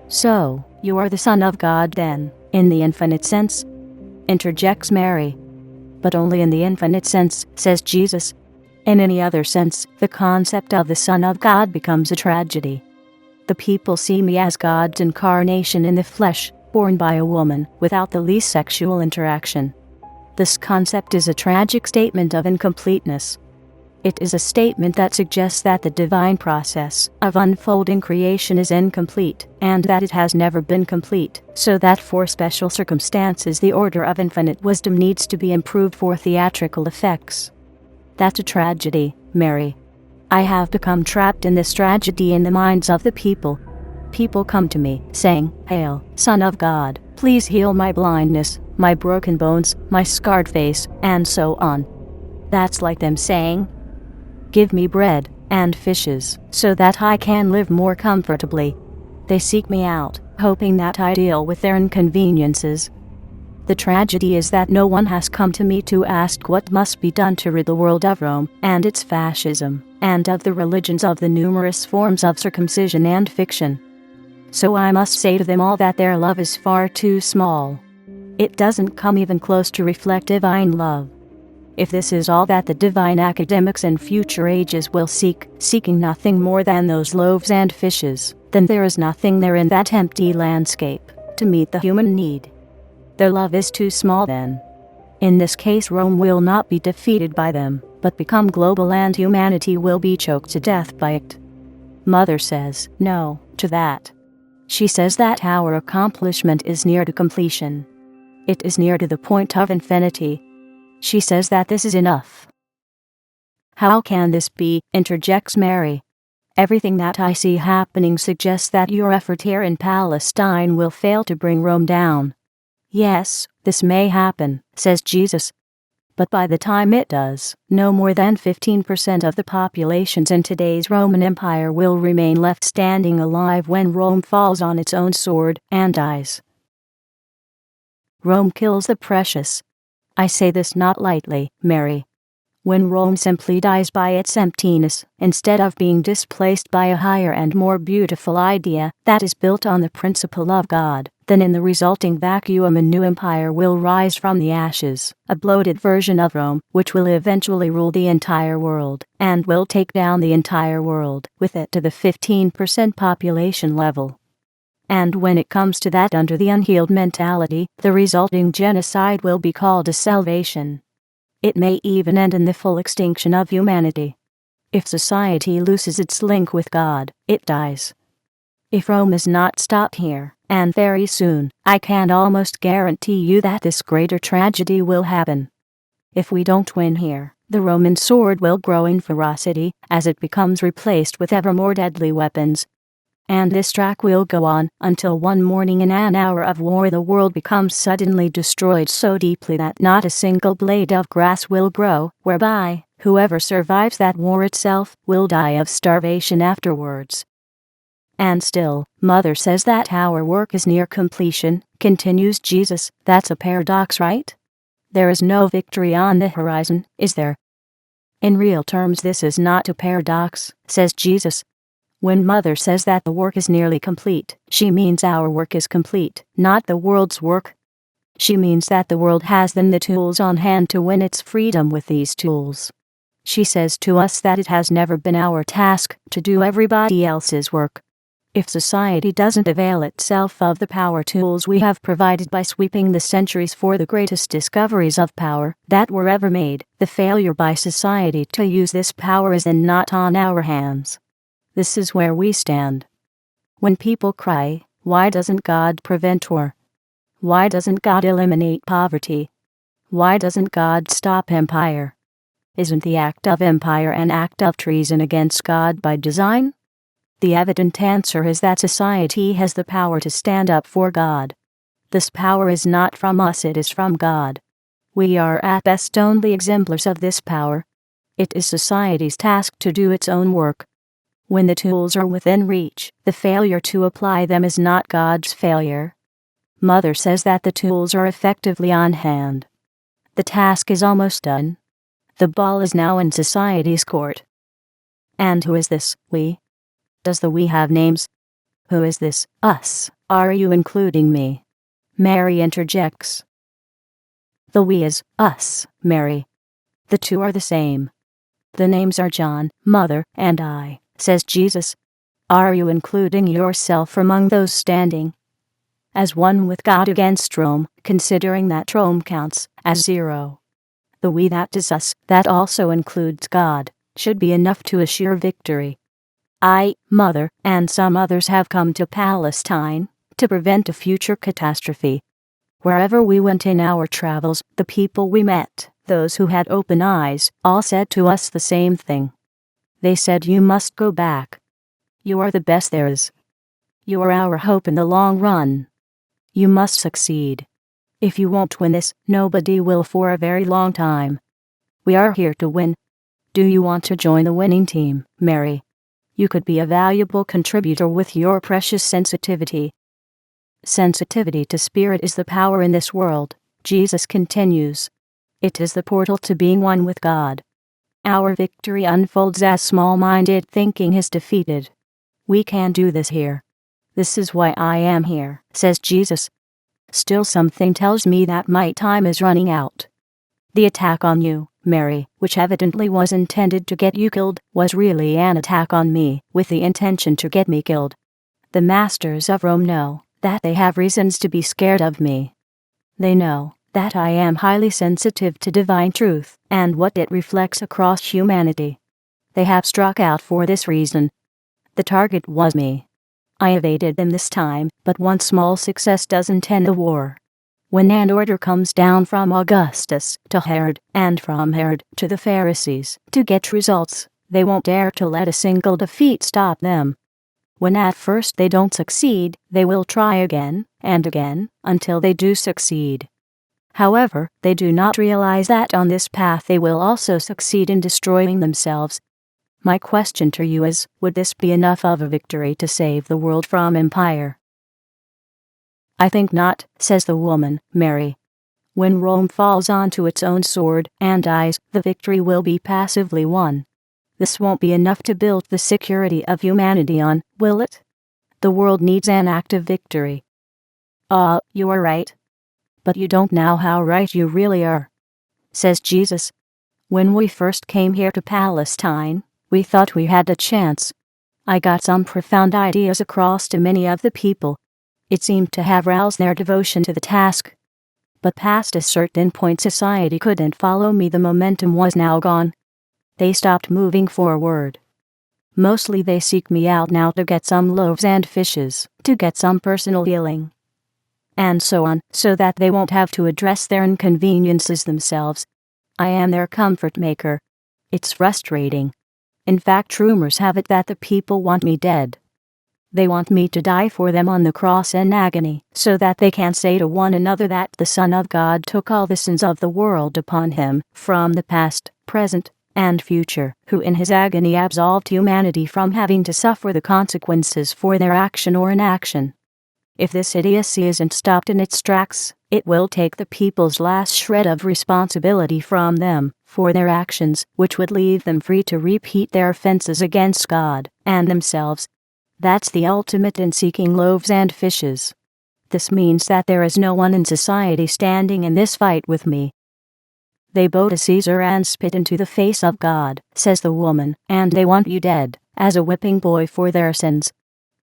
So, you are the Son of God then, in the infinite sense? Interjects Mary. But only in the infinite sense, says Jesus. In any other sense, the concept of the Son of God becomes a tragedy. The people see me as God's incarnation in the flesh, born by a woman, without the least sexual interaction. This concept is a tragic statement of incompleteness. It is a statement that suggests that the divine process of unfolding creation is incomplete, and that it has never been complete, so that for special circumstances the order of infinite wisdom needs to be improved for theatrical effects. That's a tragedy, Mary. I have become trapped in this tragedy in the minds of the people. People come to me, saying, "Hail, Son of God, please heal my blindness, my broken bones, my scarred face," and so on. That's like them saying, "Give me bread and fishes, so that I can live more comfortably." They seek me out, hoping that I deal with their inconveniences. The tragedy is that no one has come to me to ask what must be done to rid the world of Rome and its fascism, and of the religions of the numerous forms of circumcision and fiction. So I must say to them all that their love is far too small. It doesn't come even close to reflect divine love. If this is all that the divine academics in future ages will seek, seeking nothing more than those loaves and fishes, then there is nothing there in that empty landscape to meet the human need. Their love is too small then. In this case, Rome will not be defeated by them, but become global, and humanity will be choked to death by it. Mother says no to that. She says that our accomplishment is near to completion. It is near to the point of infinity. She says that this is enough. How can this be? Interjects Mary. Everything that I see happening suggests that your effort here in Palestine will fail to bring Rome down. Yes, this may happen, says Jesus. But by the time it does, no more than 15% of the populations in today's Roman Empire will remain left standing alive when Rome falls on its own sword and dies. Rome kills the precious. I say this not lightly, Mary. When Rome simply dies by its emptiness, instead of being displaced by a higher and more beautiful idea that is built on the principle of God, then in the resulting vacuum a new empire will rise from the ashes, a bloated version of Rome, which will eventually rule the entire world, and will take down the entire world with it to the 15% population level. And when it comes to that, under the unhealed mentality, the resulting genocide will be called a salvation. It may even end in the full extinction of humanity. If society loses its link with God, it dies. If Rome is not stopped here, and very soon, I can almost guarantee you that this greater tragedy will happen. If we don't win here, the Roman sword will grow in ferocity as it becomes replaced with ever more deadly weapons. And this track will go on until one morning in an hour of war the world becomes suddenly destroyed so deeply that not a single blade of grass will grow, whereby whoever survives that war itself will die of starvation afterwards. And still, Mother says that our work is near completion, continues Jesus. That's a paradox, right? There is no victory on the horizon, is there? In real terms, this is not a paradox, says Jesus. When Mother says that the work is nearly complete, she means our work is complete, not the world's work. She means that the world has then the tools on hand to win its freedom with these tools. She says to us that it has never been our task to do everybody else's work. If society doesn't avail itself of the power tools we have provided by sweeping the centuries for the greatest discoveries of power that were ever made, the failure by society to use this power is then not on our hands. This is where we stand. When people cry, "Why doesn't God prevent war? Why doesn't God eliminate poverty? Why doesn't God stop empire?" Isn't the act of empire an act of treason against God by design? The evident answer is that society has the power to stand up for God. This power is not from us, it is from God. We are at best only exemplars of this power. It is society's task to do its own work. When the tools are within reach, the failure to apply them is not God's failure. Mother says that the tools are effectively on hand. The task is almost done. The ball is now in society's court. And who is this we? Does the we have names? Who is this us? Are you including me? Mary interjects. The we is us, Mary. The two are the same. The names are John, Mother, and I, says Jesus. Are you including yourself among those standing as one with God against Rome, considering that Rome counts as zero? The we that is us, that also includes God, should be enough to assure victory. I, Mother, and some others have come to Palestine to prevent a future catastrophe. Wherever we went in our travels, the people we met, those who had open eyes, all said to us the same thing. They said, you must go back. You are the best there is. You are our hope in the long run. You must succeed. If you won't win this, nobody will for a very long time. We are here to win. Do you want to join the winning team, Mary? You could be a valuable contributor with your precious sensitivity. Sensitivity to spirit is the power in this world, Jesus continues. It is the portal to being one with God. Our victory unfolds as small-minded thinking is defeated. We can do this here. This is why I am here, says Jesus. Still something tells me that my time is running out. The attack on you, Mary, which evidently was intended to get you killed, was really an attack on me, with the intention to get me killed. The masters of Rome know that they have reasons to be scared of me. They know that I am highly sensitive to divine truth and what it reflects across humanity. They have struck out for this reason. The target was me. I evaded them this time, but one small success doesn't end the war. When an order comes down from Augustus to Herod, and from Herod to the Pharisees, to get results, they won't dare to let a single defeat stop them. When at first they don't succeed, they will try again, and again, until they do succeed. However, they do not realize that on this path they will also succeed in destroying themselves. My question to you is, would this be enough of a victory to save the world from empire? I think not, says the woman, Mary. When Rome falls onto its own sword and dies, the victory will be passively won. This won't be enough to build the security of humanity on, will it? The world needs an active victory. You are right. But you don't know how right you really are, says Jesus. When we first came here to Palestine, we thought we had a chance. I got some profound ideas across to many of the people. It seemed to have roused their devotion to the task. But past a certain point society couldn't follow me. The momentum was now gone. They stopped moving forward. Mostly they seek me out now to get some loaves and fishes, to get some personal healing, and so on, so that they won't have to address their inconveniences themselves. I am their comfort maker. It's frustrating. In fact, rumors have it that the people want me dead. They want me to die for them on the cross in agony, so that they can say to one another that the Son of God took all the sins of the world upon him, from the past, present, and future, who in his agony absolved humanity from having to suffer the consequences for their action or inaction. If this idiocy isn't stopped in its tracks, it will take the people's last shred of responsibility from them for their actions, which would leave them free to repeat their offenses against God and themselves. That's the ultimate in seeking loaves and fishes. This means that there is no one in society standing in this fight with me. They bow to Caesar and spit into the face of God, says the woman, and they want you dead, as a whipping boy for their sins.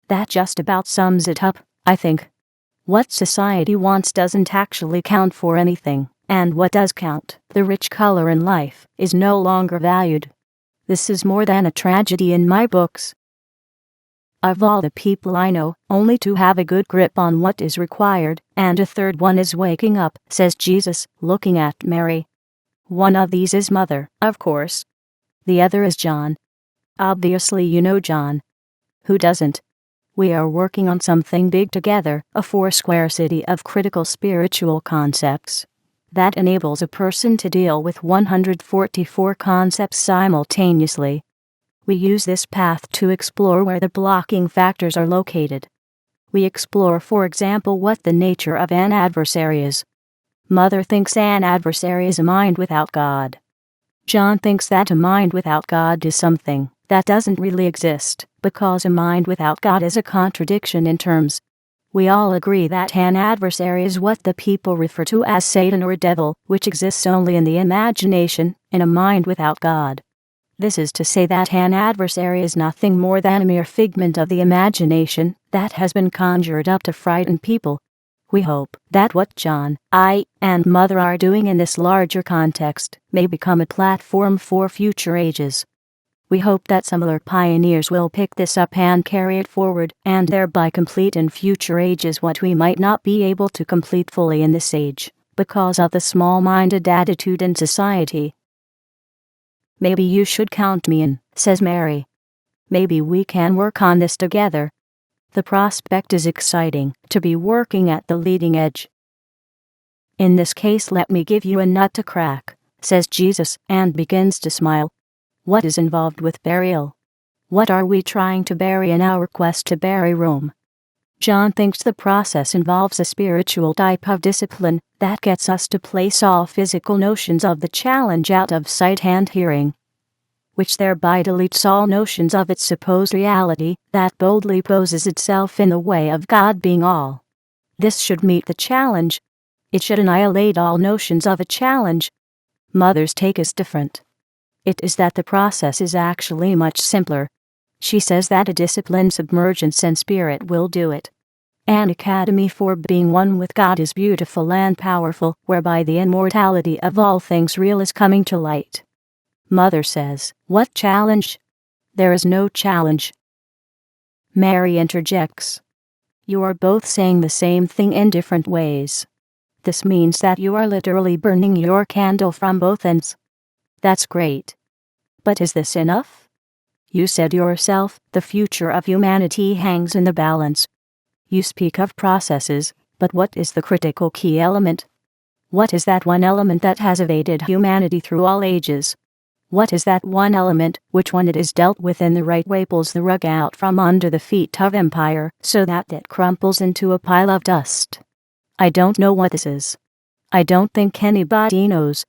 That just about sums it up, I think. What society wants doesn't actually count for anything, and what does count, the rich color in life, is no longer valued. This is more than a tragedy in my books. Of all the people I know, only two have a good grip on what is required, and a third one is waking up, says Jesus, looking at Mary. One of these is Mother, of course. The other is John. Obviously you know John. Who doesn't? We are working on something big together, a foursquare city of critical spiritual concepts that enables a person to deal with 144 concepts simultaneously. We use this path to explore where the blocking factors are located. We explore, for example, what the nature of an adversary is. Mother thinks an adversary is a mind without God. John thinks that a mind without God is something that doesn't really exist, because a mind without God is a contradiction in terms. We all agree that an adversary is what the people refer to as Satan or devil, which exists only in the imagination, in a mind without God. This is to say that an adversary is nothing more than a mere figment of the imagination that has been conjured up to frighten people. We hope that what John, I, and Mother are doing in this larger context may become a platform for future ages. We hope that similar pioneers will pick this up and carry it forward, and thereby complete in future ages what we might not be able to complete fully in this age, because of the small-minded attitude in society. "Maybe you should count me in," says Mary. "Maybe we can work on this together. The prospect is exciting, to be working at the leading edge." "In this case, let me give you a nut to crack," says Jesus, and begins to smile. What is involved with burial? What are we trying to bury in our quest to bury Rome? John thinks the process involves a spiritual type of discipline that gets us to place all physical notions of the challenge out of sight and hearing, which thereby deletes all notions of its supposed reality that boldly poses itself in the way of God being all. This should meet the challenge. It should annihilate all notions of a challenge. Mother's take is different. It is that the process is actually much simpler. She says that a disciplined submergence in spirit will do it. An academy for being one with God is beautiful and powerful, whereby the immortality of all things real is coming to light. Mother says, "What challenge?" "There is no challenge." Mary interjects, "You are both saying the same thing in different ways. This means that you are literally burning your candle from both ends." "That's great. But is this enough? You said yourself, the future of humanity hangs in the balance. You speak of processes, but what is the critical key element? What is that one element that has evaded humanity through all ages? What is that one element which, when it is dealt with in the right way, pulls the rug out from under the feet of empire so that it crumples into a pile of dust? I don't know what this is. I don't think anybody knows.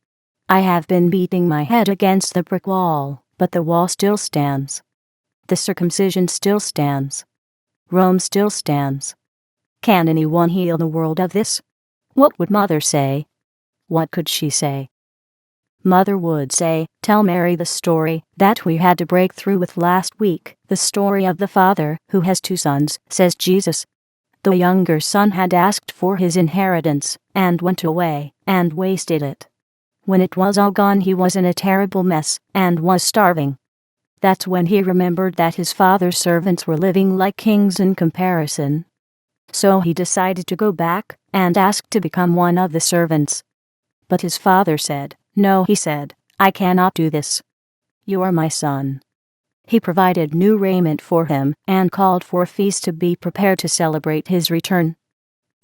I have been beating my head against the brick wall, but the wall still stands. The circumcision still stands. Rome still stands. Can anyone heal the world of this? What would Mother say? What could she say? Mother would say, "Tell Mary the story that we had to break through with last week, the story of the father who has 2 sons, says Jesus. The younger son had asked for his inheritance, and went away, and wasted it. When it was all gone, he was in a terrible mess, and was starving. That's when he remembered that his father's servants were living like kings in comparison. So he decided to go back, and ask to become one of the servants. But his father said, 'No,' he said, 'I cannot do this. You are my son.' He provided new raiment for him, and called for a feast to be prepared to celebrate his return.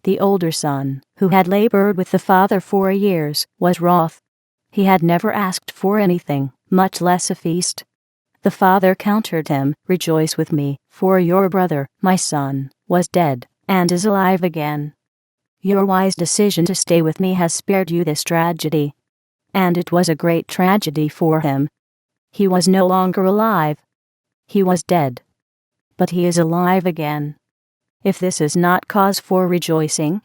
The older son, who had labored with the father for years, was wroth. He had never asked for anything, much less a feast. The father countered him, 'Rejoice with me, for your brother, my son, was dead, and is alive again. Your wise decision to stay with me has spared you this tragedy.' And it was a great tragedy for him. He was no longer alive. He was dead. But he is alive again. If this is not cause for rejoicing,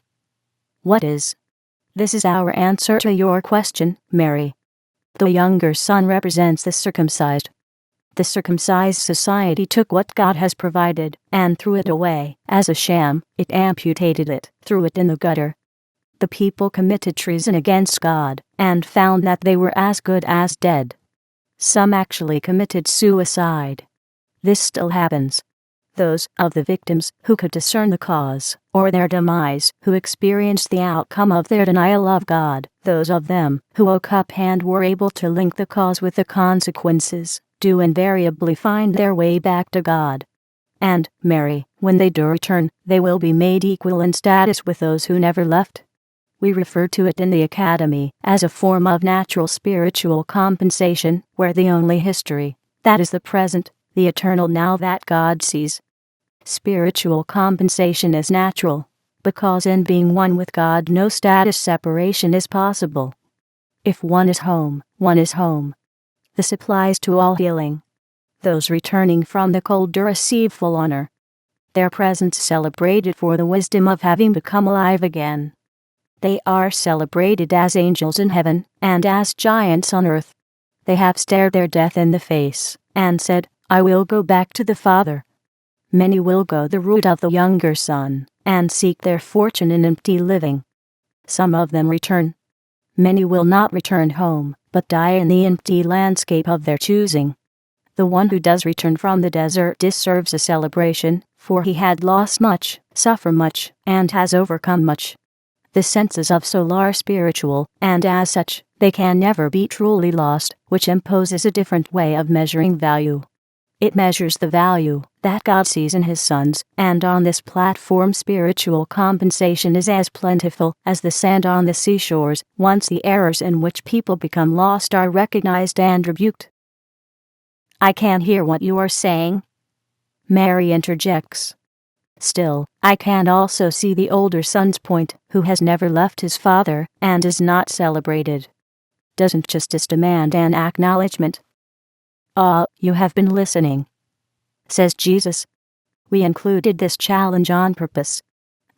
what is? This is our answer to your question, Mary. The younger son represents the circumcised. The circumcised society took what God has provided, and threw it away, as a sham. It amputated it, threw it in the gutter. The people committed treason against God, and found that they were as good as dead. Some actually committed suicide. This still happens. Those of the victims who could discern the cause, or their demise, who experienced the outcome of their denial of God, those of them who woke up and were able to link the cause with the consequences, do invariably find their way back to God. And, Mary, when they do return, they will be made equal in status with those who never left. We refer to it in the Academy as a form of natural spiritual compensation, where the only history, that is the present, the eternal now that God sees. Spiritual compensation is natural, because in being one with God no status separation is possible. If one is home, one is home. This applies to all healing. Those returning from the cold do receive full honor. their presence celebrated for the wisdom of having become alive again. They are celebrated as angels in heaven, and as giants on earth. They have stared their death in the face, and said, "I will go back to the Father." Many will go the route of the younger son, and seek their fortune in empty living. Some of them return. Many will not return home, but die in the empty landscape of their choosing. The one who does return from the desert deserves a celebration, for he had lost much, suffered much, and has overcome much. The senses of soul are spiritual, and as such, they can never be truly lost, which imposes a different way of measuring value. It measures the value that God sees in His sons, and on this platform spiritual compensation is as plentiful as the sand on the seashores, once the errors in which people become lost are recognized and rebuked. "I can hear what you are saying," Mary interjects. "Still, I can also see the older son's point, who has never left his father, and is not celebrated. Doesn't justice demand an acknowledgement?" You have been listening," says Jesus. We included this challenge on purpose.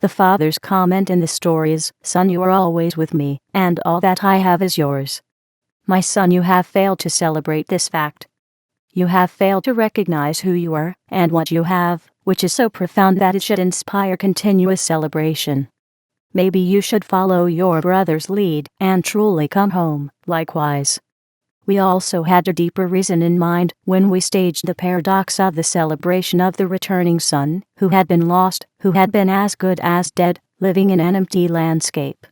The father's comment in the story is, "Son, you are always with me, and all that I have is yours." My son, you have failed to celebrate this fact. You have failed to recognize who you are, and what you have, which is so profound that it should inspire continuous celebration. Maybe you should follow your brother's lead, and truly come home, likewise. We also had a deeper reason in mind when we staged the paradox of the celebration of the returning son, who had been lost, who had been as good as dead, living in an empty landscape.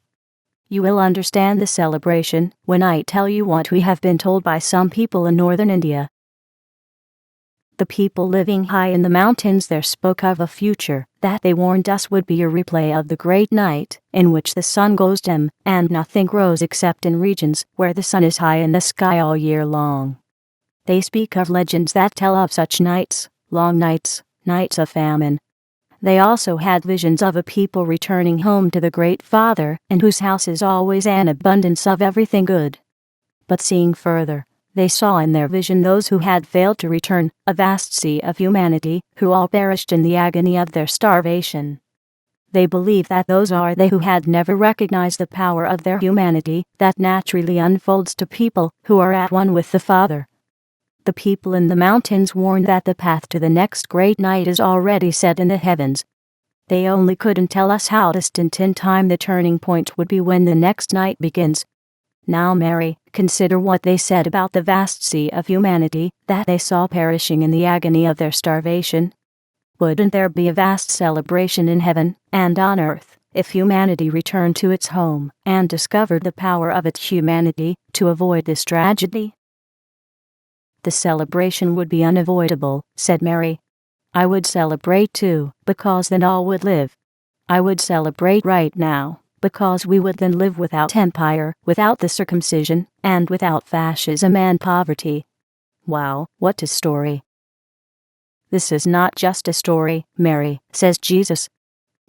You will understand the celebration when I tell you what we have been told by some people in northern India. The people living high in the mountains there spoke of a future that they warned us would be a replay of the great night, in which the sun goes dim, and nothing grows except in regions where the sun is high in the sky all year long. They speak of legends that tell of such nights, long nights, nights of famine. They also had visions of a people returning home to the Great Father, in whose house is always an abundance of everything good. But seeing further, they saw in their vision those who had failed to return, a vast sea of humanity, who all perished in the agony of their starvation. They believe that those are they who had never recognized the power of their humanity, that naturally unfolds to people who are at one with the Father. The people in the mountains warn that the path to the next great night is already set in the heavens. They only couldn't tell us how distant in time the turning point would be when the next night begins. Now, Mary, consider what they said about the vast sea of humanity that they saw perishing in the agony of their starvation. Wouldn't there be a vast celebration in heaven and on earth if humanity returned to its home and discovered the power of its humanity to avoid this tragedy? The celebration would be unavoidable, said Mary. I would celebrate too, because then all would live. I would celebrate right now, because we would then live without empire, without the circumcision, and without fascism and poverty. Wow, what a story. This is not just a story, Mary, says Jesus.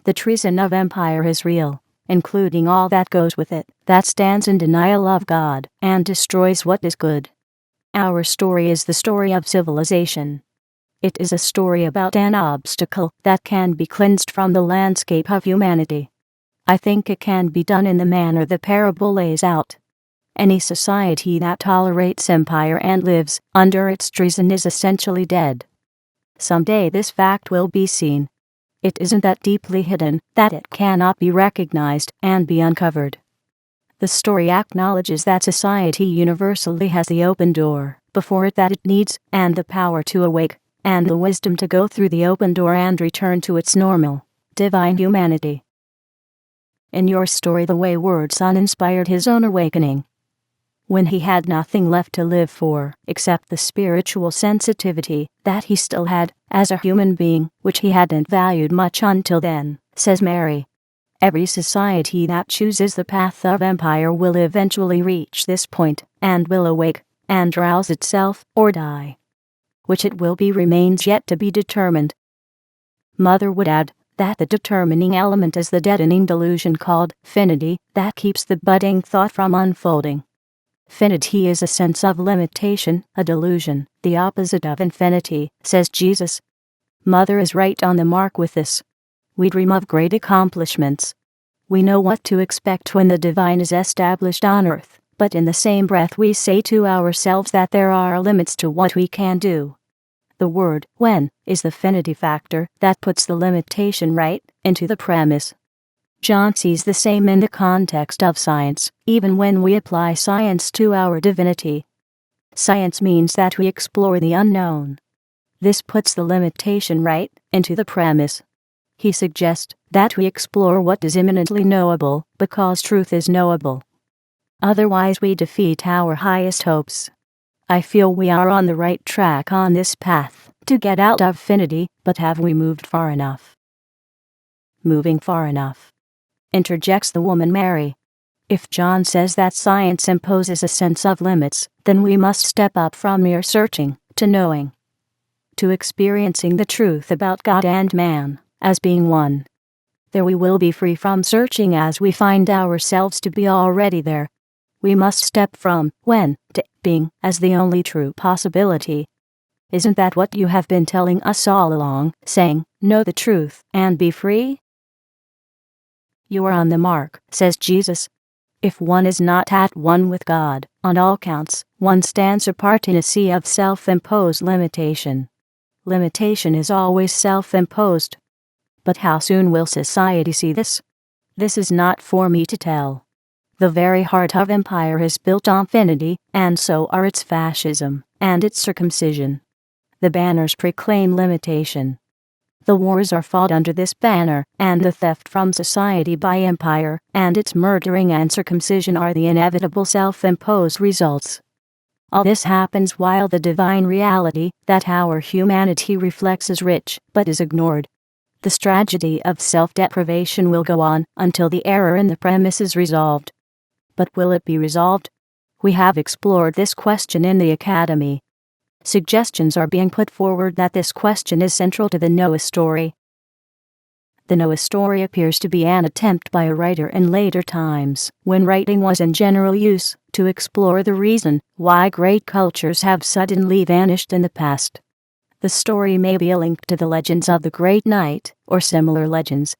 The treason of empire is real, including all that goes with it, that stands in denial of God and destroys what is good. Our story is the story of civilization. It is a story about an obstacle that can be cleansed from the landscape of humanity. I think it can be done in the manner the parable lays out. Any society that tolerates empire and lives under its treason is essentially dead. Someday this fact will be seen. It isn't that deeply hidden that it cannot be recognized and be uncovered. The story acknowledges that society universally has the open door before it that it needs, and the power to awake, and the wisdom to go through the open door and return to its normal, divine humanity. In your story, the wayward son inspired his own awakening. When he had nothing left to live for except the spiritual sensitivity that he still had as a human being, which he hadn't valued much until then, says Mary. Every society that chooses the path of empire will eventually reach this point, and will awake, and rouse itself, or die. Which it will be remains yet to be determined. Mother would add that the determining element is the deadening delusion called finity that keeps the budding thought from unfolding. Finity is a sense of limitation, a delusion, the opposite of infinity, says Jesus. Mother is right on the mark with this. We dream of great accomplishments. We know what to expect when the divine is established on earth, but in the same breath we say to ourselves that there are limits to what we can do. The word when is the finity factor that puts the limitation right into the premise. John sees the same in the context of science, even when we apply science to our divinity. Science means that we explore the unknown. This puts the limitation right into the premise. He suggests that we explore what is imminently knowable, because truth is knowable. Otherwise we defeat our highest hopes. I feel we are on the right track on this path to get out of finity, but have we moved far enough? Moving far enough, interjects the woman Mary. If John says that science imposes a sense of limits, then we must step up from mere searching to knowing, to experiencing the truth about God and man as being one. There we will be free from searching as we find ourselves to be already there. We must step from when to being as the only true possibility. Isn't that what you have been telling us all along, saying, know the truth and be free? You are on the mark, says Jesus. If one is not at one with God, on all counts, one stands apart in a sea of self-imposed limitation. Limitation is always self-imposed. But how soon will society see this? This is not for me to tell. The very heart of empire is built on finity, and so are its fascism and its circumcision. The banners proclaim limitation. The wars are fought under this banner, and the theft from society by empire and its murdering and circumcision are the inevitable self-imposed results. All this happens while the divine reality that our humanity reflects is rich, but is ignored. This tragedy of self-deprivation will go on until the error in the premise is resolved. But will it be resolved? We have explored this question in the Academy. Suggestions are being put forward that this question is central to the Noah story. The Noah story appears to be an attempt by a writer in later times, when writing was in general use, to explore the reason why great cultures have suddenly vanished in the past. The story may be a link to the legends of the Great Night, or similar legends.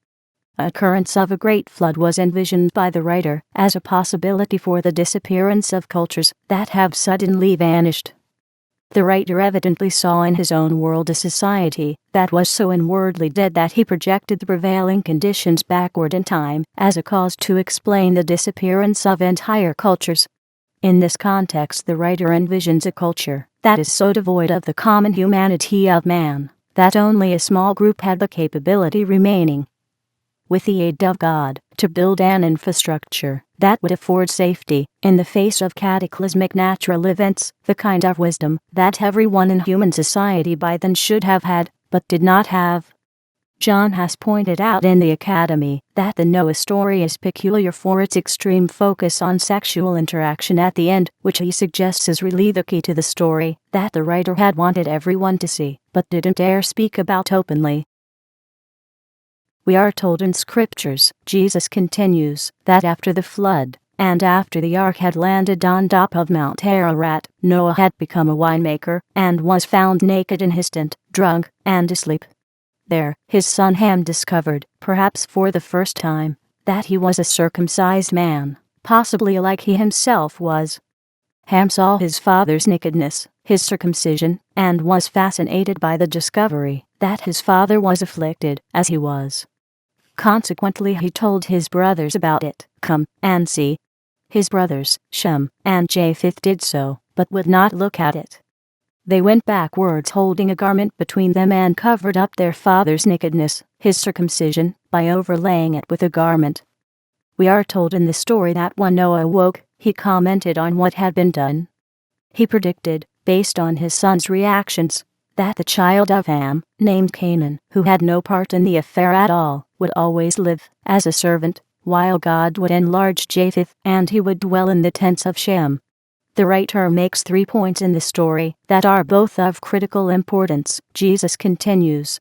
The occurrence of a great flood was envisioned by the writer as a possibility for the disappearance of cultures that have suddenly vanished. The writer evidently saw in his own world a society that was so inwardly dead that he projected the prevailing conditions backward in time as a cause to explain the disappearance of entire cultures. In this context, the writer envisions a culture that is so devoid of the common humanity of man that only a small group had the capability remaining, with the aid of God, to build an infrastructure that would afford safety in the face of cataclysmic natural events, the kind of wisdom that everyone in human society by then should have had, but did not have. John has pointed out in the Academy that the Noah story is peculiar for its extreme focus on sexual interaction at the end, which he suggests is really the key to the story that the writer had wanted everyone to see, but didn't dare speak about openly. We are told in scriptures, Jesus continues, that after the flood, and after the ark had landed on top of Mount Ararat, Noah had become a winemaker, and was found naked in his tent, drunk, and asleep. There, his son Ham discovered, perhaps for the first time, that he was a circumcised man, possibly like he himself was. Ham saw his father's nakedness, his circumcision, and was fascinated by the discovery that his father was afflicted as he was. Consequently, he told his brothers about it. Come and see. His brothers, Shem and Japheth, did so, but would not look at it. They went backwards holding a garment between them and covered up their father's nakedness, his circumcision, by overlaying it with a garment. We are told in the story that when Noah awoke, he commented on what had been done. He predicted, based on his son's reactions, that the child of Ham, named Canaan, who had no part in the affair at all, would always live as a servant, while God would enlarge Japheth and he would dwell in the tents of Shem. The writer makes 3 points in the story that are both of critical importance. Jesus continues.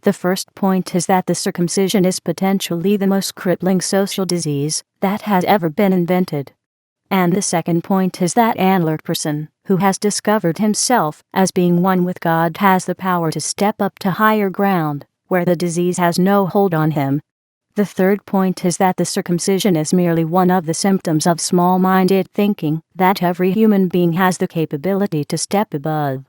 The first point is that the circumcision is potentially the most crippling social disease that has ever been invented. And the second point is that an alert person, who has discovered himself as being one with God has the power to step up to higher ground, where the disease has no hold on him. The third point is that the circumcision is merely one of the symptoms of small-minded thinking, that every human being has the capability to step above.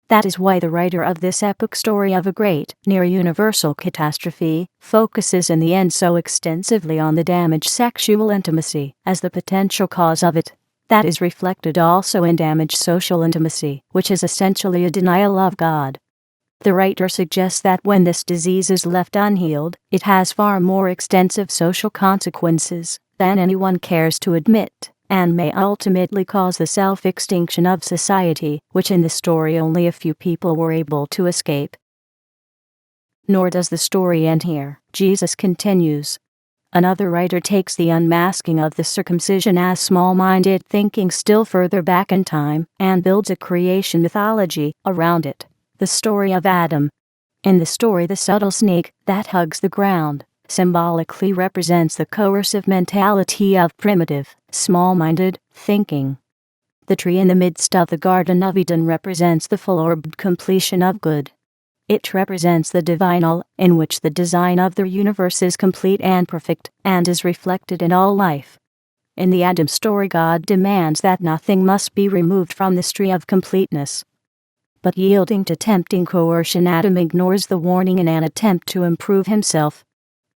That is why the writer of this epic story of a great, near-universal catastrophe focuses in the end so extensively on the damaged sexual intimacy as the potential cause of it. That is reflected also in damaged social intimacy, which is essentially a denial of God. The writer suggests that when this disease is left unhealed, it has far more extensive social consequences than anyone cares to admit, and may ultimately cause the self-extinction of society, which in the story only a few people were able to escape. Nor does the story end here. Jesus continues. Another writer takes the unmasking of the circumcision as small-minded thinking still further back in time, and builds a creation mythology around it. The story of Adam. In the story, the subtle snake that hugs the ground symbolically represents the coercive mentality of primitive, small-minded thinking. The tree in the midst of the Garden of Eden represents the full-orbed completion of good. It represents the divine all, in which the design of the universe is complete and perfect, and is reflected in all life. In the Adam story, God demands that nothing must be removed from this tree of completeness. But yielding to tempting coercion, Adam ignores the warning in an attempt to improve himself.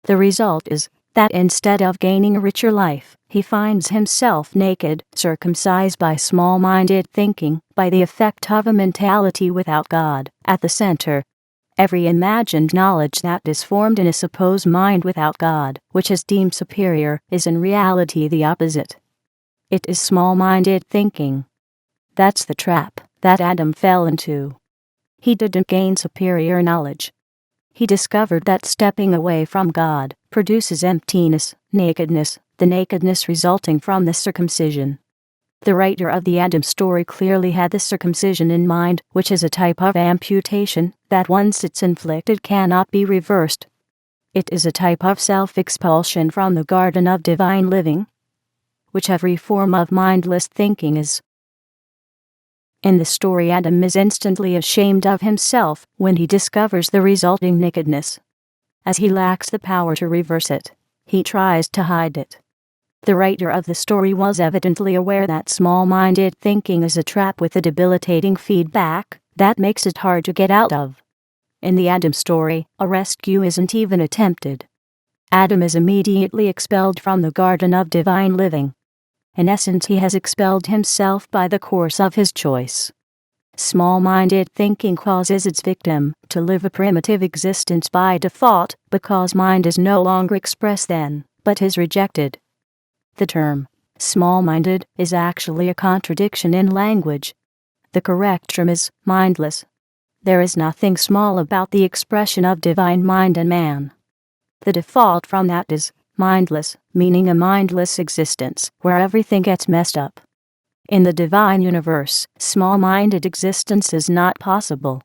The result is that instead of gaining a richer life, he finds himself naked, circumcised by small-minded thinking, by the effect of a mentality without God at the center. Every imagined knowledge that is formed in a supposed mind without God, which is deemed superior, is in reality the opposite. It is small-minded thinking. That's the trap that Adam fell into. He didn't gain superior knowledge. He discovered that stepping away from God produces emptiness, nakedness, the nakedness resulting from the circumcision. The writer of the Adam story clearly had the circumcision in mind, which is a type of amputation that once it's inflicted cannot be reversed. It is a type of self-expulsion from the garden of divine living, which every form of mindless thinking is. In the story, Adam is instantly ashamed of himself when he discovers the resulting nakedness. As he lacks the power to reverse it, he tries to hide it. The writer of the story was evidently aware that small-minded thinking is a trap with a debilitating feedback that makes it hard to get out of. In the Adam story, a rescue isn't even attempted. Adam is immediately expelled from the garden of divine living. In essence, he has expelled himself by the course of his choice. Small-minded thinking causes its victim to live a primitive existence by default, because mind is no longer expressed then, but is rejected. The term small-minded is actually a contradiction in language. The correct term is mindless. There is nothing small about the expression of divine mind in man. The default from that is mindless, meaning a mindless existence, where everything gets messed up. In the divine universe, small-minded existence is not possible.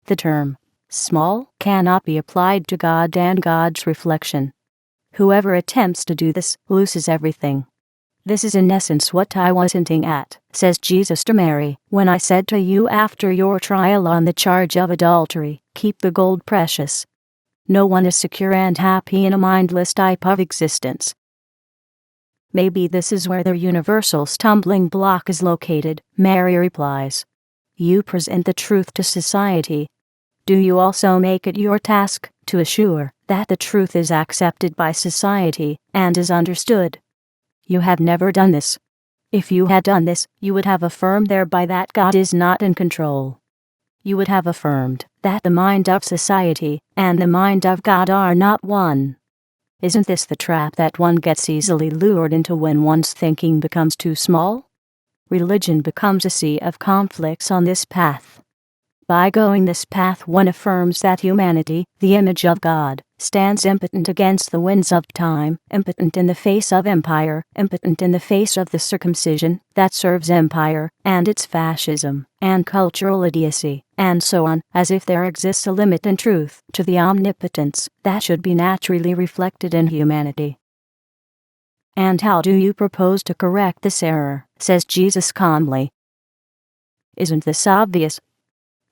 The term small cannot be applied to God and God's reflection. Whoever attempts to do this loses everything. This is in essence what I was hinting at, says Jesus to Mary, when I said to you after your trial on the charge of adultery, keep the gold precious. No one is secure and happy in a mindless type of existence. Maybe this is where the universal stumbling block is located, Mary replies. You present the truth to society. Do you also make it your task to assure that the truth is accepted by society and is understood? You have never done this. If you had done this, you would have affirmed thereby that God is not in control. You would have affirmed that the mind of society and the mind of God are not one. Isn't this the trap that one gets easily lured into when one's thinking becomes too small? Religion becomes a sea of conflicts on this path. By going this path, one affirms that humanity, the image of God, stands impotent against the winds of time, impotent in the face of empire, impotent in the face of the circumcision that serves empire and its fascism and cultural idiocy, and so on, as if there exists a limit in truth to the omnipotence that should be naturally reflected in humanity. And how do you propose to correct this error, says Jesus calmly. Isn't this obvious?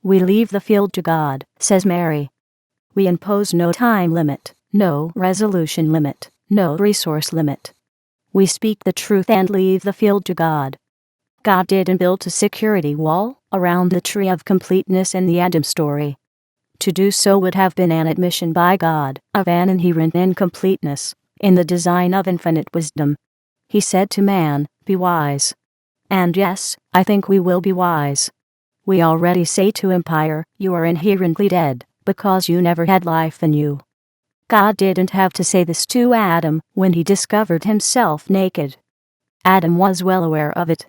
We leave the field to God, says Mary. We impose no time limit, no resolution limit, no resource limit. We speak the truth and leave the field to God. God didn't build a security wall around the tree of completeness in the Adam story. To do so would have been an admission by God of an inherent incompleteness in the design of infinite wisdom. He said to man, "Be wise." And yes, I think we will be wise. We already say to empire, "You are inherently dead, because you never had life in you." God didn't have to say this to Adam when he discovered himself naked. Adam was well aware of it.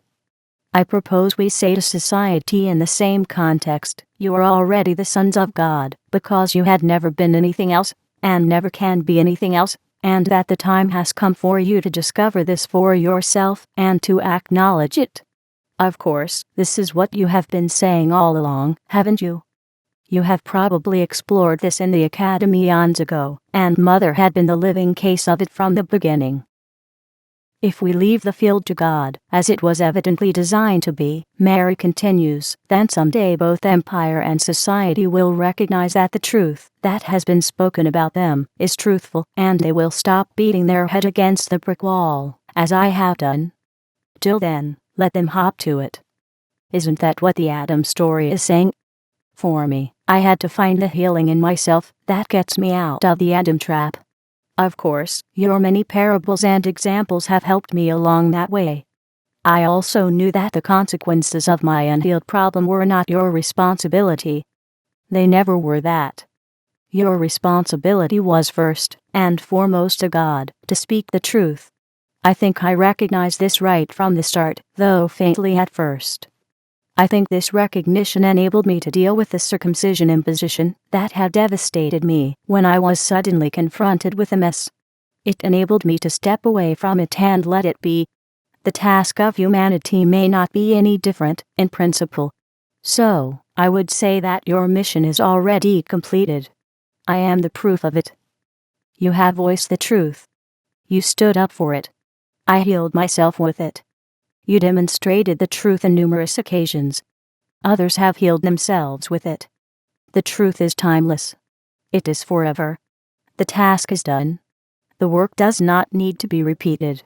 I propose we say to society in the same context, "You are already the sons of God, because you had never been anything else, and never can be anything else, and that the time has come for you to discover this for yourself and to acknowledge it." Of course, this is what you have been saying all along, haven't you? You have probably explored this in the academy eons ago, and Mother had been the living case of it from the beginning. If we leave the field to God, as it was evidently designed to be, Mary continues, then someday both empire and society will recognize that the truth that has been spoken about them is truthful, and they will stop beating their head against the brick wall, as I have done. Till then, let them hop to it. Isn't that what the Adam story is saying? For me, I had to find the healing in myself that gets me out of the Adam trap. Of course, your many parables and examples have helped me along that way. I also knew that the consequences of my unhealed problem were not your responsibility. They never were that. Your responsibility was first and foremost to God, to speak the truth. I think I recognized this right from the start, though faintly at first. I think this recognition enabled me to deal with the circumcision imposition that had devastated me when I was suddenly confronted with a mess. It enabled me to step away from it and let it be. The task of humanity may not be any different, in principle. So, I would say that your mission is already completed. I am the proof of it. You have voiced the truth. You stood up for it. I healed myself with it. You demonstrated the truth on numerous occasions. Others have healed themselves with it. The truth is timeless. It is forever. The task is done. The work does not need to be repeated.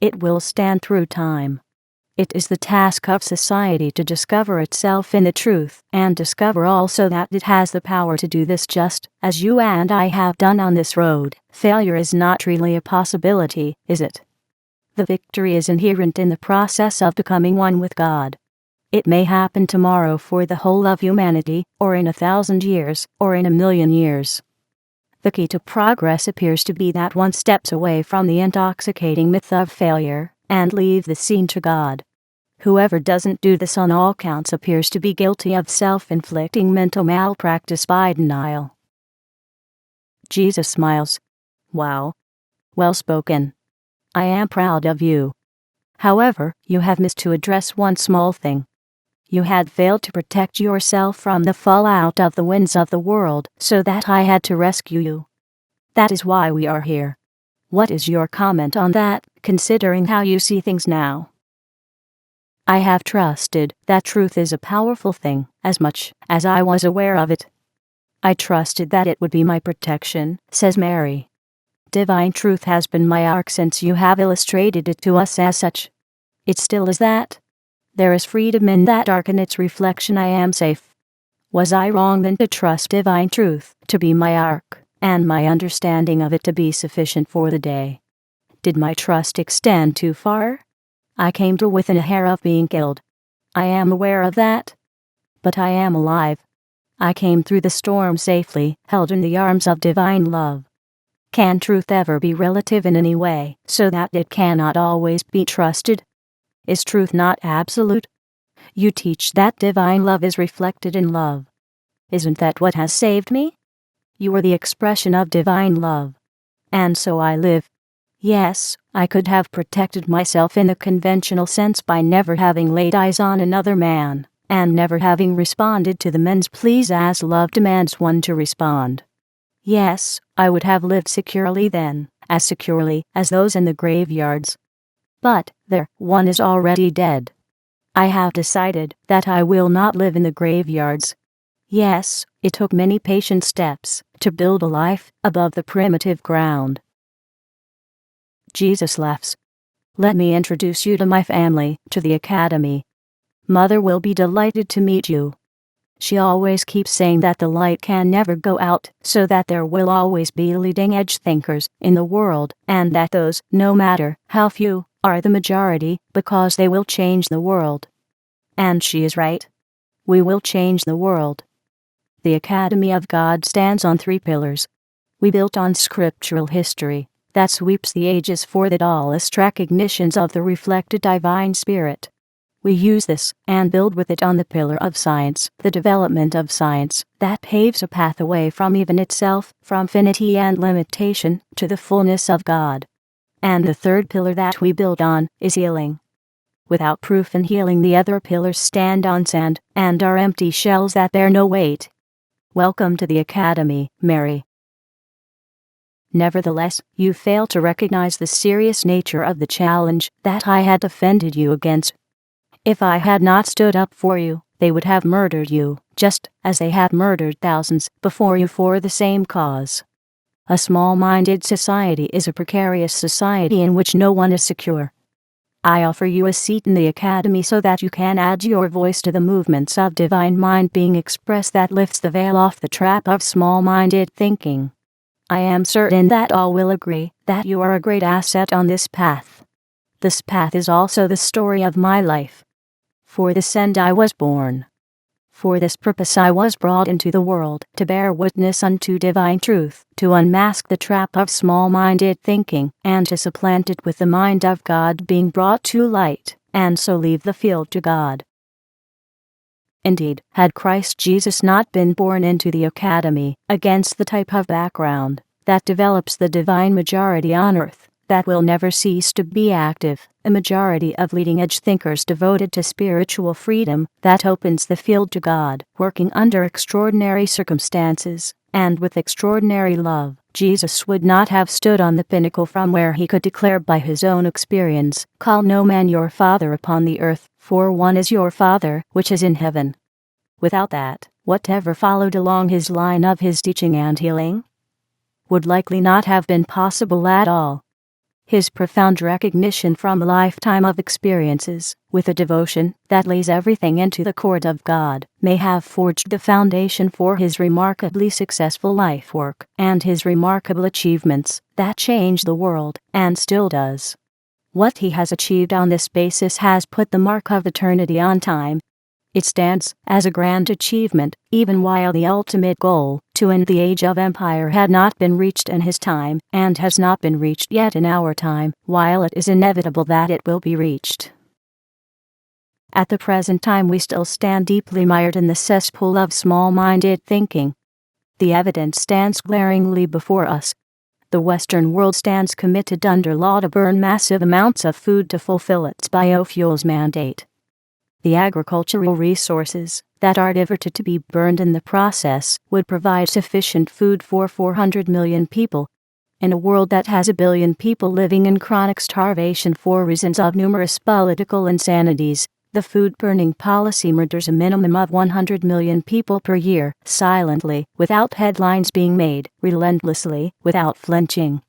It will stand through time. It is the task of society to discover itself in the truth, and discover also that it has the power to do this just as you and I have done on this road. Failure is not really a possibility, is it? The victory is inherent in the process of becoming one with God. It may happen tomorrow for the whole of humanity, or in 1,000 years, or in 1,000,000 years. The key to progress appears to be that one steps away from the intoxicating myth of failure, and leave the scene to God. Whoever doesn't do this on all counts appears to be guilty of self-inflicting mental malpractice by denial. Jesus smiles. Wow. Well spoken. I am proud of you. However, you have missed to address one small thing. You had failed to protect yourself from the fallout of the winds of the world, so that I had to rescue you. That is why we are here. What is your comment on that, considering how you see things now? I have trusted that truth is a powerful thing, as much as I was aware of it. I trusted that it would be my protection, says Mary. Divine truth has been my ark since you have illustrated it to us as such. It still is that. There is freedom in that ark and its reflection. I am safe. Was I wrong then to trust divine truth to be my ark, and my understanding of it to be sufficient for the day? Did my trust extend too far? I came to within a hair of being killed. I am aware of that. But I am alive. I came through the storm safely, held in the arms of divine love. Can truth ever be relative in any way, so that it cannot always be trusted? Is truth not absolute? You teach that divine love is reflected in love. Isn't that what has saved me? You are the expression of divine love. And so I live. Yes, I could have protected myself in the conventional sense by never having laid eyes on another man, and never having responded to the men's pleas as love demands one to respond. Yes, I would have lived securely then, as securely as those in the graveyards. But there, one is already dead. I have decided that I will not live in the graveyards. Yes, it took many patient steps to build a life above the primitive ground. Jesus laughs. Let me introduce you to my family, to the academy. Mother will be delighted to meet you. She always keeps saying that the light can never go out, so that there will always be leading-edge thinkers in the world, and that those, no matter how few, are the majority, because they will change the world. And she is right. We will change the world. The Academy of God stands on 3 pillars. We built on scriptural history that sweeps the ages for the dullest recognitions of the reflected divine spirit. We use this and build with it on the pillar of science, the development of science that paves a path away from even itself, from finity and limitation, to the fullness of God. And the 3rd pillar that we build on is healing. Without proof in healing, the other pillars stand on sand and are empty shells that bear no weight. Welcome to the Academy, Mary. Nevertheless, you fail to recognize the serious nature of the challenge that I had defended you against. If I had not stood up for you, they would have murdered you, just as they had murdered thousands before you for the same cause. A small-minded society is a precarious society in which no one is secure. I offer you a seat in the Academy so that you can add your voice to the movements of divine mind being expressed that lifts the veil off the trap of small-minded thinking. I am certain that all will agree that you are a great asset on this path. This path is also the story of my life. For this end I was born. For this purpose I was brought into the world, to bear witness unto divine truth, to unmask the trap of small-minded thinking, and to supplant it with the mind of God being brought to light, and so leave the field to God. Indeed, had Christ Jesus not been born into the Academy, against the type of background that develops the divine majority on earth, that will never cease to be active, a majority of leading-edge thinkers devoted to spiritual freedom that opens the field to God, working under extraordinary circumstances, and with extraordinary love, Jesus would not have stood on the pinnacle from where he could declare by his own experience, "Call no man your father upon the earth, for one is your Father, which is in heaven." Without that, whatever followed along his line of his teaching and healing would likely not have been possible at all. His profound recognition from a lifetime of experiences, with a devotion that lays everything into the court of God, may have forged the foundation for his remarkably successful life work and his remarkable achievements that changed the world, and still does. What he has achieved on this basis has put the mark of eternity on time. It stands as a grand achievement, even while the ultimate goal, to end the age of empire, had not been reached in his time, and has not been reached yet in our time, while it is inevitable that it will be reached. At the present time we still stand deeply mired in the cesspool of small-minded thinking. The evidence stands glaringly before us. The Western world stands committed under law to burn massive amounts of food to fulfill its biofuels mandate. The agricultural resources that are diverted to be burned in the process would provide sufficient food for 400 million people. In a world that has 1 billion people living in chronic starvation for reasons of numerous political insanities, the food-burning policy murders a minimum of 100 million people per year, silently, without headlines being made, relentlessly, without flinching,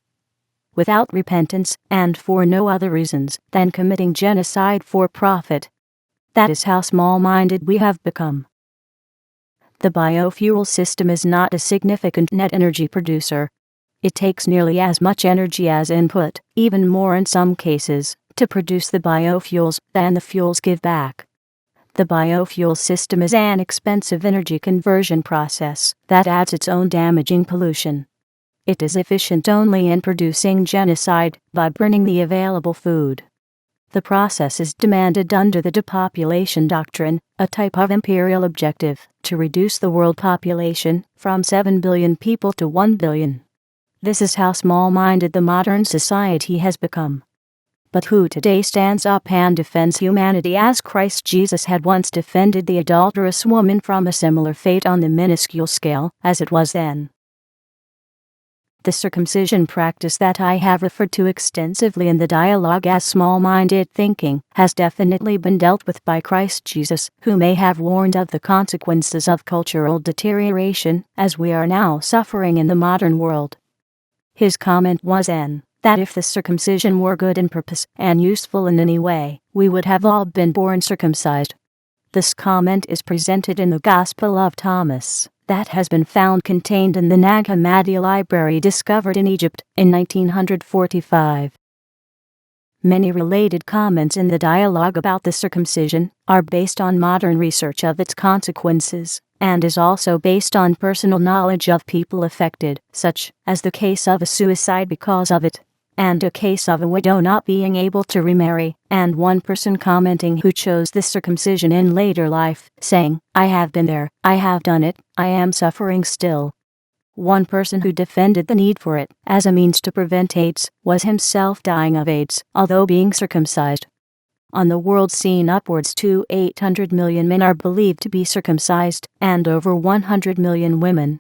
without repentance, and for no other reasons than committing genocide for profit. That is how small-minded we have become. The biofuel system is not a significant net energy producer. It takes nearly as much energy as input, even more in some cases, to produce the biofuels than the fuels give back. The biofuel system is an expensive energy conversion process that adds its own damaging pollution. It is efficient only in producing genocide by burning the available food. The process is demanded under the depopulation doctrine, a type of imperial objective, to reduce the world population from 7 billion people to 1 billion. This is how small-minded the modern society has become. But who today stands up and defends humanity as Christ Jesus had once defended the adulterous woman from a similar fate on the minuscule scale as it was then? The circumcision practice that I have referred to extensively in the dialogue as small-minded thinking has definitely been dealt with by Christ Jesus, who may have warned of the consequences of cultural deterioration, as we are now suffering in the modern world. His comment was that if the circumcision were good in purpose and useful in any way, we would have all been born circumcised. This comment is presented in the Gospel of Thomas, that has been found contained in the Nag Hammadi library discovered in Egypt in 1945. Many related comments in the dialogue about the circumcision are based on modern research of its consequences, and is also based on personal knowledge of people affected, such as the case of a suicide because of it, and a case of a widow not being able to remarry, and one person commenting who chose the circumcision in later life, saying, "I have been there, I have done it, I am suffering still." One person who defended the need for it as a means to prevent AIDS was himself dying of AIDS, although being circumcised. On the world scene, upwards to 800 million men are believed to be circumcised, and over 100 million women.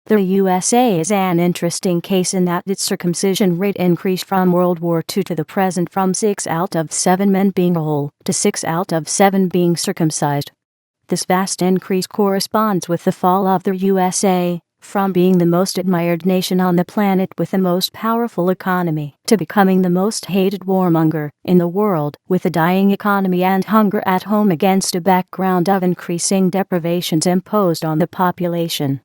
The USA is an interesting case in that its circumcision rate increased from World War II to the present from 6 out of 7 men being whole to 6 out of 7 being circumcised. This vast increase corresponds with the fall of the USA, from being the most admired nation on the planet with the most powerful economy to becoming the most hated warmonger in the world, with a dying economy and hunger at home against a background of increasing deprivations imposed on the population.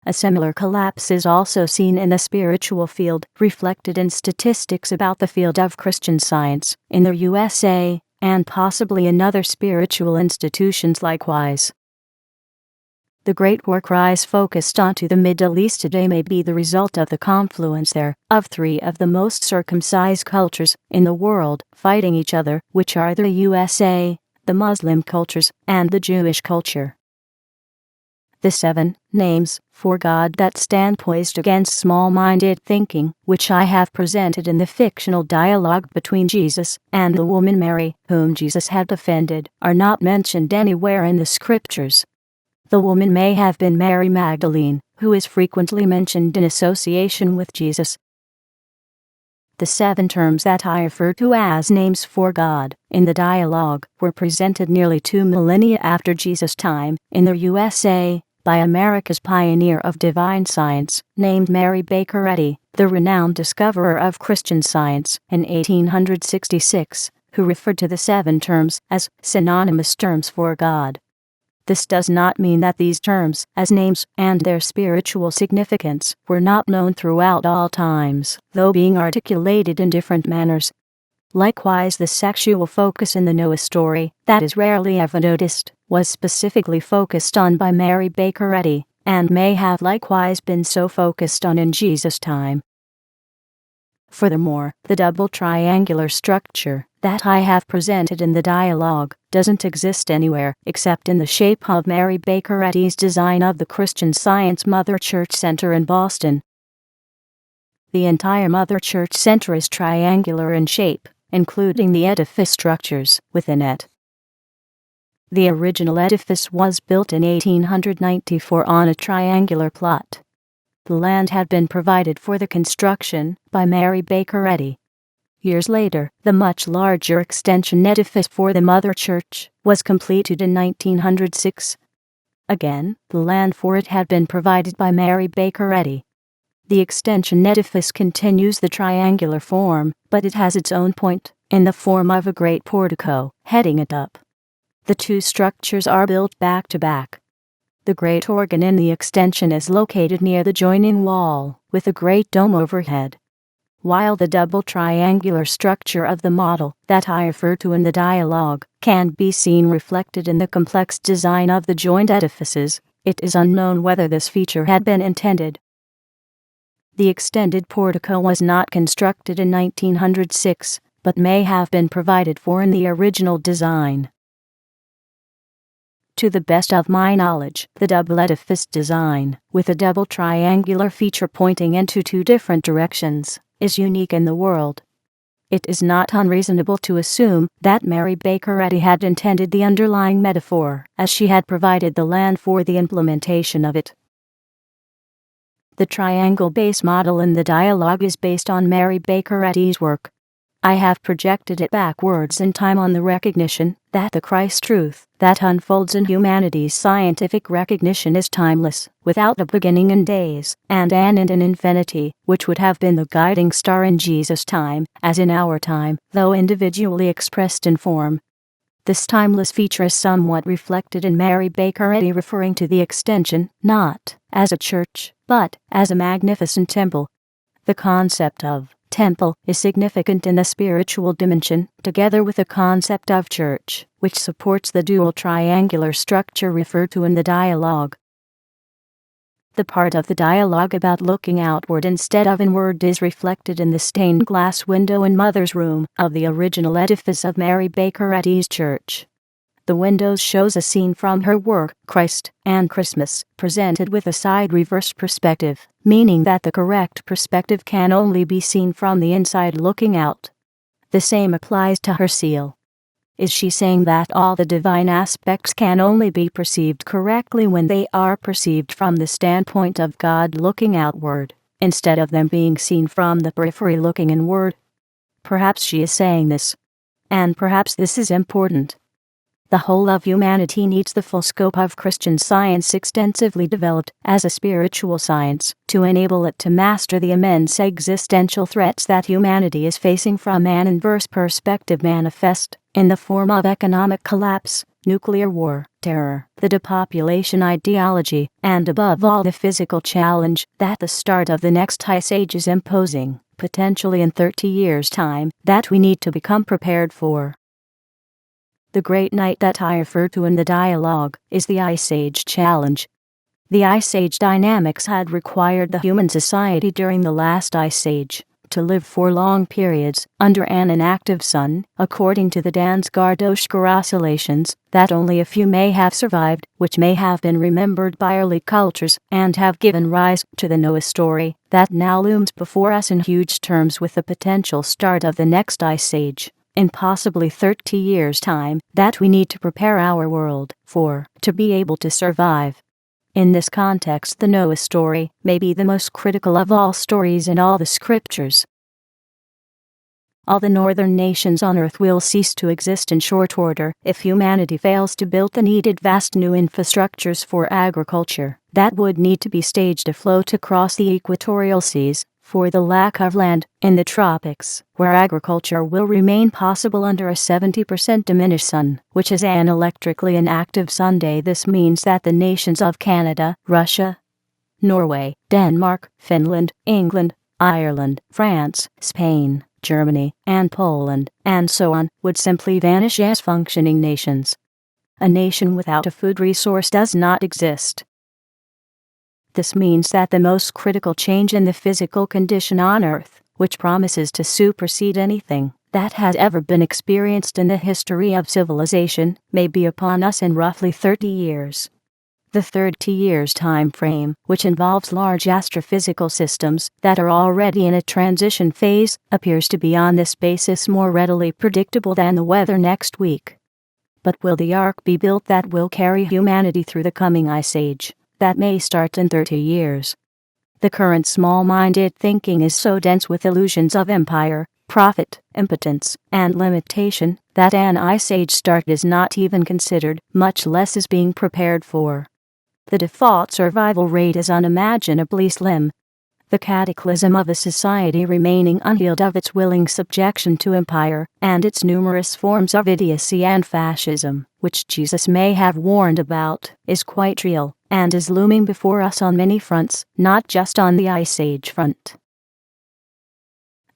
A similar collapse is also seen in the spiritual field, reflected in statistics about the field of Christian Science in the USA, and possibly in other spiritual institutions likewise. The great war cries focused onto the Middle East today may be the result of the confluence there of 3 of the most circumcised cultures in the world fighting each other, which are the USA, the Muslim cultures, and the Jewish culture. The 7 names for God that stand poised against small-minded thinking, which I have presented in the fictional dialogue between Jesus and the woman Mary, whom Jesus had defended, are not mentioned anywhere in the scriptures. The woman may have been Mary Magdalene, who is frequently mentioned in association with Jesus. The 7 terms that I refer to as names for God in the dialogue were presented nearly 2 millennia after Jesus' time in the USA by America's pioneer of divine science, named Mary Baker Eddy, the renowned discoverer of Christian Science, in 1866, who referred to the 7 terms as synonymous terms for God. This does not mean that these terms, as names and their spiritual significance, were not known throughout all times, though being articulated in different manners. Likewise, the sexual focus in the Noah story, that is rarely ever noticed, was specifically focused on by Mary Baker Eddy, and may have likewise been so focused on in Jesus' time. Furthermore, the double triangular structure that I have presented in the dialogue doesn't exist anywhere except in the shape of Mary Baker Eddy's design of the Christian Science Mother Church Center in Boston. The entire Mother Church Center is triangular in shape, including the edifice structures within it. The original edifice was built in 1894 on a triangular plot. The land had been provided for the construction by Mary Baker Eddy. Years later, the much larger extension edifice for the Mother Church was completed in 1906. Again, the land for it had been provided by Mary Baker Eddy. The extension edifice continues the triangular form, but it has its own point, in the form of a great portico, heading it up. The 2 structures are built back to back. The great organ in the extension is located near the joining wall, with a great dome overhead. While the double triangular structure of the model that I refer to in the dialogue can be seen reflected in the complex design of the joined edifices, it is unknown whether this feature had been intended. The extended portico was not constructed in 1906, but may have been provided for in the original design. To the best of my knowledge, the double edifice design, with a double triangular feature pointing into 2 different directions, is unique in the world. It is not unreasonable to assume that Mary Baker Eddy had intended the underlying metaphor, as she had provided the land for the implementation of it. The triangle base model in the dialogue is based on Mary Baker Eddy's work. I have projected it backwards in time on the recognition that the Christ truth that unfolds in humanity's scientific recognition is timeless, without a beginning in days, and an end in infinity, which would have been the guiding star in Jesus' time, as in our time, though individually expressed in form. This timeless feature is somewhat reflected in Mary Baker Eddy referring to the extension, not as a church, but as a magnificent temple. The concept of temple is significant in the spiritual dimension, together with the concept of church, which supports the dual triangular structure referred to in the dialogue. The part of the dialogue about looking outward instead of inward is reflected in the stained glass window in Mother's room of the original edifice of Mary Baker Eddy's church. The window shows a scene from her work, Christ and Christmas, presented with a side-reverse perspective, meaning that the correct perspective can only be seen from the inside looking out. The same applies to her seal. Is she saying that all the divine aspects can only be perceived correctly when they are perceived from the standpoint of God looking outward, instead of them being seen from the periphery looking inward? Perhaps she is saying this. And perhaps this is important. The whole of humanity needs the full scope of Christian Science extensively developed as a spiritual science to enable it to master the immense existential threats that humanity is facing from an inverse perspective manifest in the form of economic collapse, nuclear war, terror, the depopulation ideology, and above all the physical challenge that the start of the next ice age is imposing, potentially in 30 years' time, that we need to become prepared for. The great night that I refer to in the dialogue is the Ice Age challenge. The Ice Age dynamics had required the human society during the last Ice Age to live for long periods under an inactive sun, according to the Dansgaard-Oeschger oscillations, that only a few may have survived, which may have been remembered by early cultures and have given rise to the Noah story that now looms before us in huge terms with the potential start of the next Ice Age in possibly 30 years' time, that we need to prepare our world for, to be able to survive. In this context, the Noah story may be the most critical of all stories in all the scriptures. All the northern nations on earth will cease to exist in short order if humanity fails to build the needed vast new infrastructures for agriculture that would need to be staged afloat across the equatorial seas, for the lack of land in the tropics, where agriculture will remain possible under a 70% diminished sun, which is an electrically inactive Sunday. This means that the nations of Canada, Russia, Norway, Denmark, Finland, England, Ireland, France, Spain, Germany, and Poland, and so on, would simply vanish as functioning nations. A nation without a food resource does not exist. This means that the most critical change in the physical condition on Earth, which promises to supersede anything that has ever been experienced in the history of civilization, may be upon us in roughly 30 years. The 30 years time frame, which involves large astrophysical systems that are already in a transition phase, appears to be on this basis more readily predictable than the weather next week. But will the ark be built that will carry humanity through the coming Ice Age? That may start in 30 years. The current small-minded thinking is so dense with illusions of empire, profit, impotence, and limitation that an Ice Age start is not even considered, much less is being prepared for. The default survival rate is unimaginably slim. The cataclysm of a society remaining unhealed of its willing subjection to empire and its numerous forms of idiocy and fascism, which Jesus may have warned about, is quite real and is looming before us on many fronts, not just on the Ice Age front.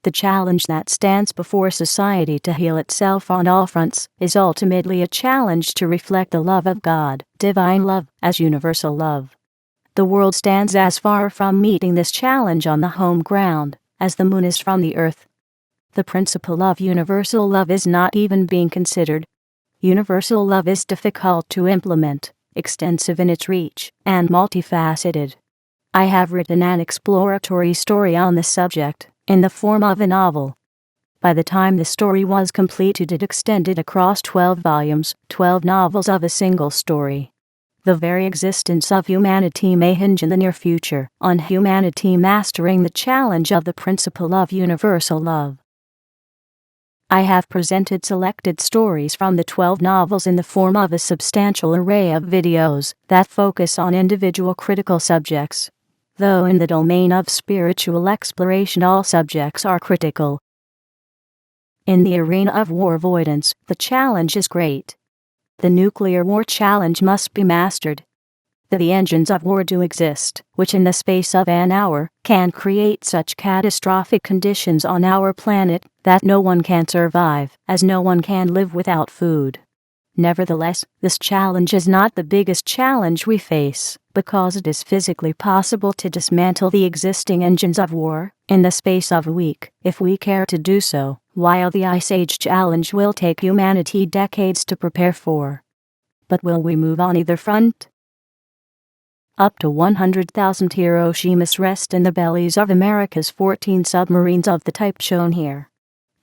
The challenge that stands before society to heal itself on all fronts is ultimately a challenge to reflect the love of God, divine love, as universal love. The world stands as far from meeting this challenge on the home ground as the moon is from the earth. The principle of universal love is not even being considered. Universal love is difficult to implement, extensive in its reach, and multifaceted. I have written an exploratory story on the subject, in the form of a novel. By the time the story was completed, it extended across 12 volumes, 12 novels of a single story. The very existence of humanity may hinge in the near future on humanity mastering the challenge of the principle of universal love. I have presented selected stories from the 12 novels in the form of a substantial array of videos that focus on individual critical subjects. Though in the domain of spiritual exploration all subjects are critical. In the arena of war avoidance, the challenge is great. The nuclear war challenge must be mastered. The engines of war do exist, which in the space of an hour can create such catastrophic conditions on our planet that no one can survive, as no one can live without food. Nevertheless, this challenge is not the biggest challenge we face, because it is physically possible to dismantle the existing engines of war in the space of a week, if we care to do so, while the Ice Age challenge will take humanity decades to prepare for. But will we move on either front? Up to 100,000 Hiroshimas rest in the bellies of America's 14 submarines of the type shown here.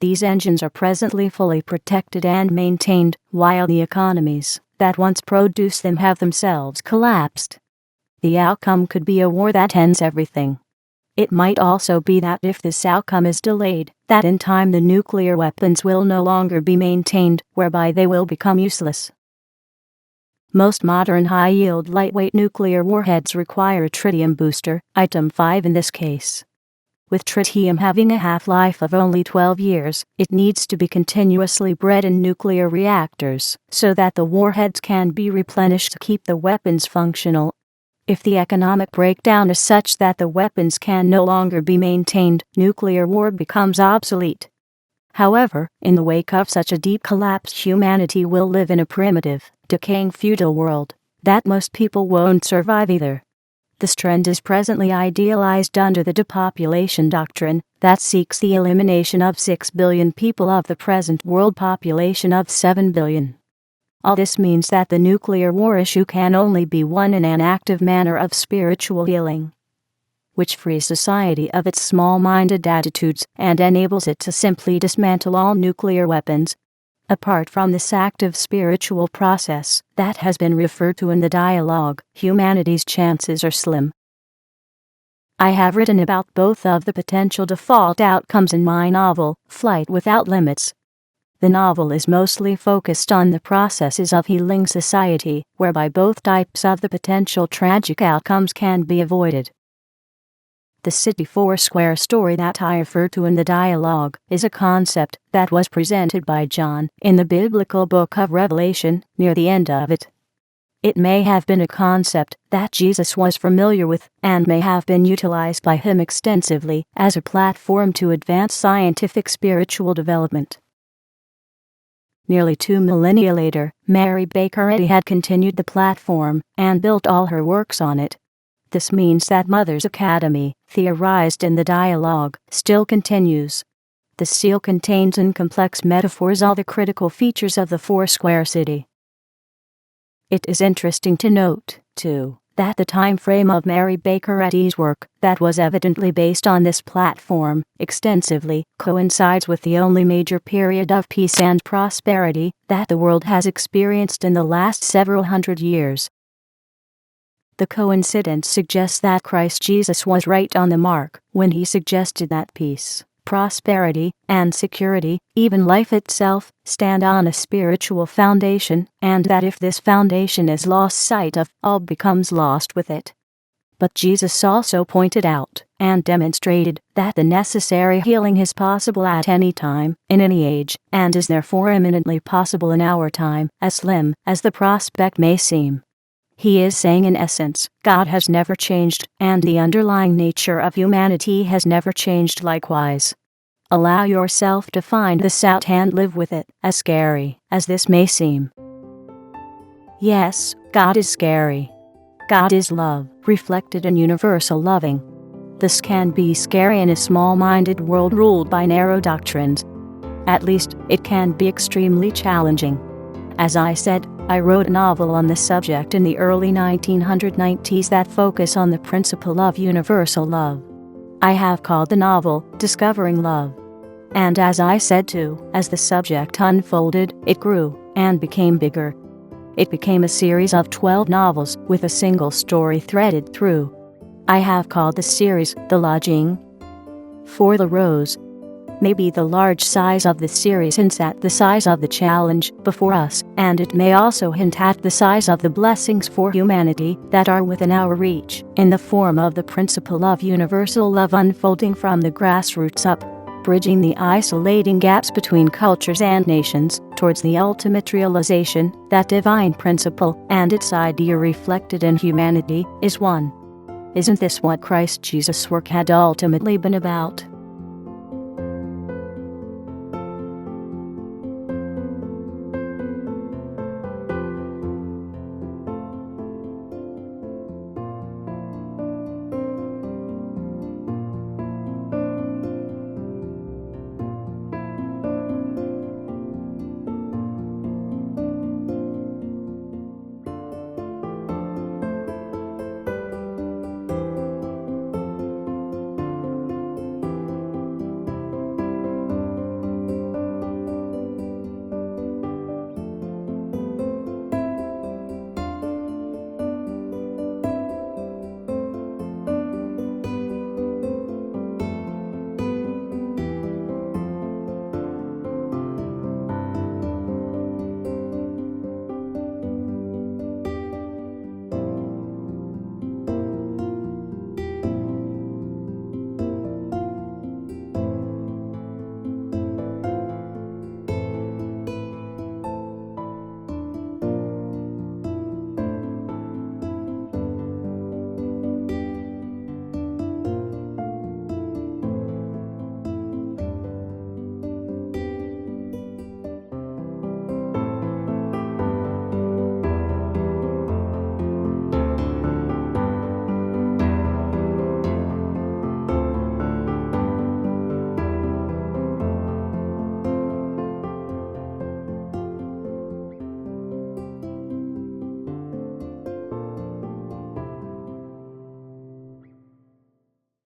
These engines are presently fully protected and maintained, while the economies that once produced them have themselves collapsed. The outcome could be a war that ends everything. It might also be that if this outcome is delayed, that in time the nuclear weapons will no longer be maintained, whereby they will become useless. Most modern high-yield lightweight nuclear warheads require a tritium booster, item 5 in this case. With tritium having a half-life of only 12 years, it needs to be continuously bred in nuclear reactors, so that the warheads can be replenished to keep the weapons functional. If the economic breakdown is such that the weapons can no longer be maintained, nuclear war becomes obsolete. However, in the wake of such a deep collapse, humanity will live in a primitive, decaying feudal world that most people won't survive either. This trend is presently idealized under the depopulation doctrine that seeks the elimination of 6 billion people of the present world population of 7 billion. All this means that the nuclear war issue can only be won in an active manner of spiritual healing, which frees society of its small-minded attitudes and enables it to simply dismantle all nuclear weapons. Apart from this active spiritual process that has been referred to in the dialogue, humanity's chances are slim. I have written about both of the potential default outcomes in my novel, Flight Without Limits. The novel is mostly focused on the processes of healing society, whereby both types of the potential tragic outcomes can be avoided. The City Foursquare story that I refer to in the dialogue is a concept that was presented by John in the biblical book of Revelation near the end of it. It may have been a concept that Jesus was familiar with and may have been utilized by him extensively as a platform to advance scientific spiritual development. Nearly 2 millennia later, Mary Baker Eddy had continued the platform and built all her works on it. This means that Mother's Academy, theorized in the dialogue, still continues. The seal contains in complex metaphors all the critical features of the Foursquare city. It is interesting to note, too, that the time frame of Mary Baker Eddy's work, that was evidently based on this platform, extensively coincides with the only major period of peace and prosperity that the world has experienced in the last several hundred years. The coincidence suggests that Christ Jesus was right on the mark when he suggested that peace, prosperity, and security, even life itself, stand on a spiritual foundation, and that if this foundation is lost sight of, all becomes lost with it. But Jesus also pointed out and demonstrated that the necessary healing is possible at any time, in any age, and is therefore eminently possible in our time, as slim as the prospect may seem. He is saying in essence, God has never changed, and the underlying nature of humanity has never changed likewise. Allow yourself to find this out and live with it, as scary as this may seem. Yes, God is scary. God is love, reflected in universal loving. This can be scary in a small-minded world ruled by narrow doctrines. At least, it can be extremely challenging. As I said, I wrote a novel on this subject in the early 1990s that focus on the principle of universal love. I have called the novel Discovering Love. And as I said too, as the subject unfolded, it grew and became bigger. it became a series of 12 novels with a single story threaded through. I have called this series The Lodging. For the Rose. Maybe the large size of the series hints at the size of the challenge before us, and it may also hint at the size of the blessings for humanity that are within our reach, in the form of the principle of universal love unfolding from the grassroots up, bridging the isolating gaps between cultures and nations, towards the ultimate realization that divine principle and its idea reflected in humanity is one. Isn't this what Christ Jesus' work had ultimately been about?